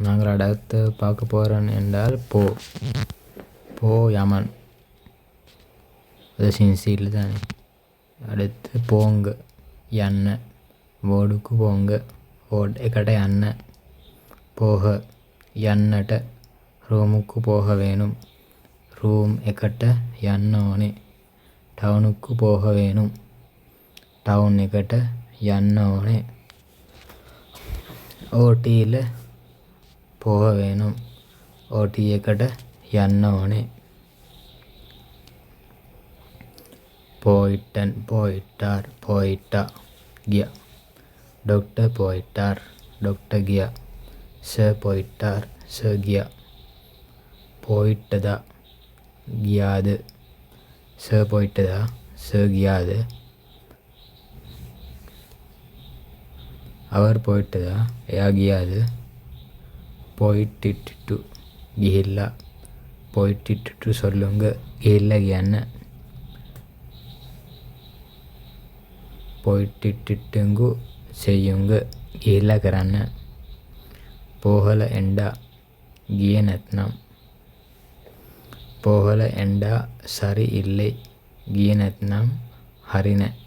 நாங்கள் அடுத்து பார்க்க போகிறோம் என்றால் போ யமன், அது சின்சியில் தானே. அடுத்து போங்க යන්න, බෝඩුකු போங்க, ඕඩ් එකට යන්න. போக යන්නට, රෝමුක්කු போக வேணும், රූම් එකට යන්න ඕනේ. ටවුනුක්කු போக வேணும், ටවුන් එකට යන්න ඕනේ. ඕටීල போக வேணும், ඕටී එකට යන්න ඕනේ. போயிட்டன், போயிட்டார், போயிட்டா, கியா. டாக்டர் போயிட்டார், டாக்டர் கியா. சார் போயிட்டார், சார் கியா. போயிட்டதா, கியாது. சார் போயிட்டதா, சார் கியாது. அவர் போயிட்டதா, එයා ගියාද. போயிட்டிட்டு, ගිහිල්ලා. போயிட்டிட்டு சொல்லுங்க, ගිහිල්ලා කියන්න. போயிட்டிட்டுங்கு செய்யுங்க, ගිහිල්ලා කරන්න. போகல එන්ඩා, ගියේ නැත්නම්. போகல එන්ඩා சரி இல்லை, ගියේ නැත්නම් හරි නෑ.